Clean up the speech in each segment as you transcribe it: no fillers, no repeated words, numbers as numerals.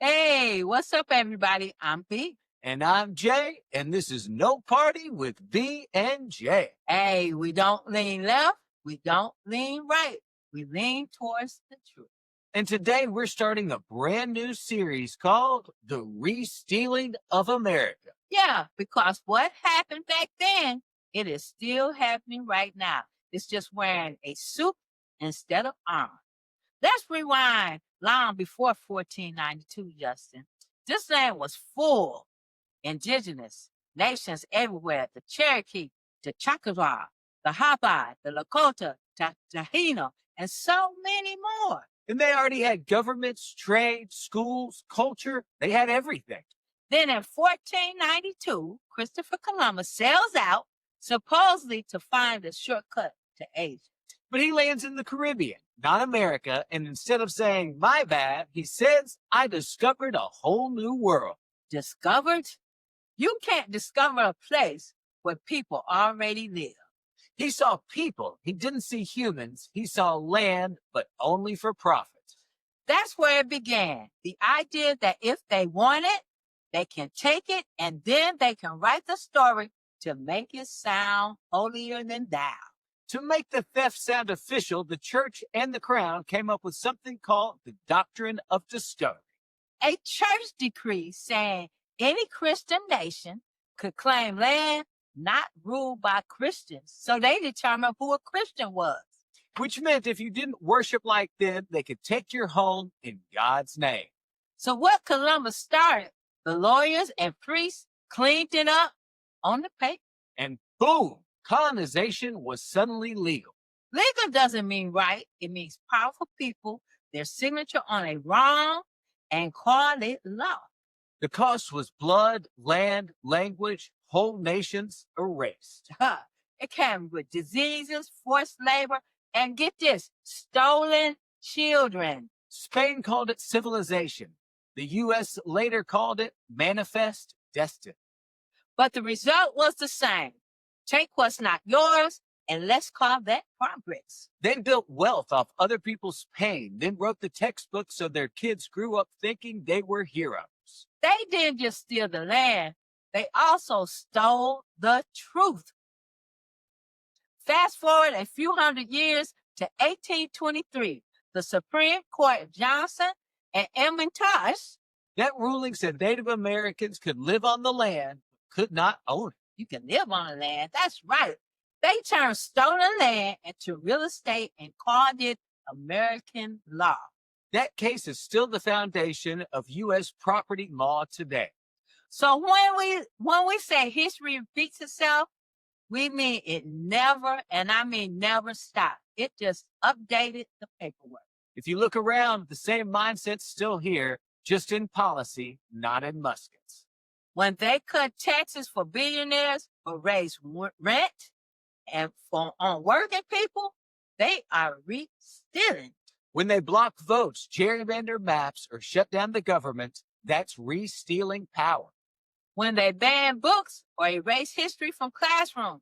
Hey, what's up, everybody? I'm B. And I'm Jay, and this is No Party with B and J. Hey, we don't lean left, we don't lean right, we lean towards the truth. And today we're starting a brand new series called The Re-Stealing of America. Yeah, because what happened back then, it is still happening right now. It's just wearing a suit instead of armor. Let's rewind long before 1492, Justin. This land was full indigenous nations everywhere: the Cherokee, the Choctaw, the Hopi, the Lakota, the Taino, and so many more. And they already had governments, trade, schools, culture. They had everything. Then in 1492, Christopher Columbus sails out, supposedly to find a shortcut to Asia. But he lands in the Caribbean, not America, and instead of saying, "my bad," he says, "I discovered a whole new world." Discovered? You can't discover a place where people already live. He saw people. He didn't see humans. He saw land, but only for profit. That's where it began. The idea that if they want it, they can take it, and then they can write the story to make it sound holier than thou. To make the theft sound official, the church and the crown came up with something called the Doctrine of Discovery. A church decree saying any Christian nation could claim land not ruled by Christians. So they determined who a Christian was. Which meant if you didn't worship like them, they could take your home in God's name. So what Columbus started, the lawyers and priests cleaned it up on the paper. And boom, colonization was suddenly legal. Legal doesn't mean right. It means powerful people, their signature on a wrong, and call it law. The cost was blood, land, language, whole nations erased. It came with diseases, forced labor, and get this, stolen children. Spain called it civilization. The U.S. later called it manifest destiny. But the result was the same. Take what's not yours, and let's call that progress. They built wealth off other people's pain, then wrote the textbooks so their kids grew up thinking they were heroes. They didn't just steal the land, they also stole the truth. Fast forward a few hundred years to 1823, the Supreme Court Johnson and Emmentosh. That ruling said Native Americans could live on the land, but could not own it. You can live on the land. That's right. They turned stolen land into real estate and called it American law. That case is still the foundation of U.S. property law today. So when we say history repeats itself, we mean it never, and I mean never stopped. It just updated the paperwork. If you look around, the same mindset's still here, just in policy, not in muskets. When they cut taxes for billionaires or raise rent and on working people, they are re-stealing. When they block votes, gerrymander maps, or shut down the government, that's re-stealing power. When they ban books or erase history from classrooms,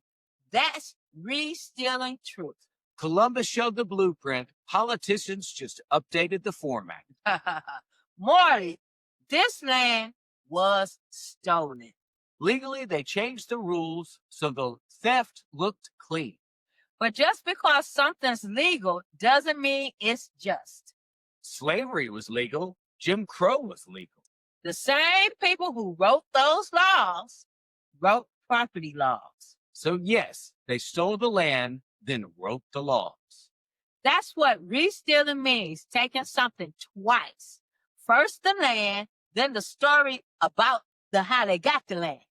that's re-stealing truth. Columbus showed the blueprint. Politicians just updated the format. Morley, this land was stolen. Legally, they changed the rules so the theft looked clean. But just because something's legal doesn't mean it's just. Slavery was legal. Jim Crow was legal. The same people who wrote those laws wrote property laws. So yes, they stole the land, then wrote the laws. That's what re-stealing means, taking something twice. First the land, then the story about how they got the land.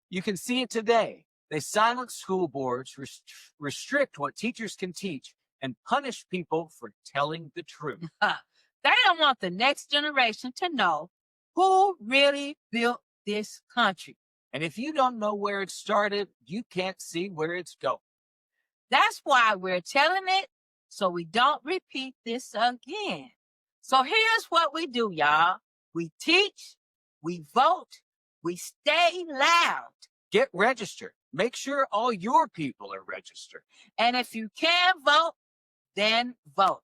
You can see it today. They silence school boards, restrict what teachers can teach, and punish people for telling the truth. They don't want the next generation to know who really built this country. And if you don't know where it started, you can't see where it's going. That's why we're telling it, so we don't repeat this again. So here's what we do, y'all. We teach, we vote, we stay loud. Get registered. Make sure all your people are registered. And if you can vote, then vote.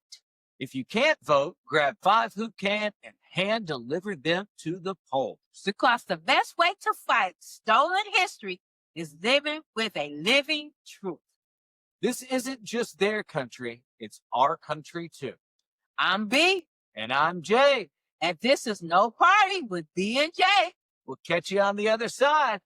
If you can't vote, grab 5 who can and hand deliver them to the polls. Because the best way to fight stolen history is living with a living truth. This isn't just their country, it's our country too. I'm B. And I'm Jay. And this is No Party with B and J. We'll catch you on the other side.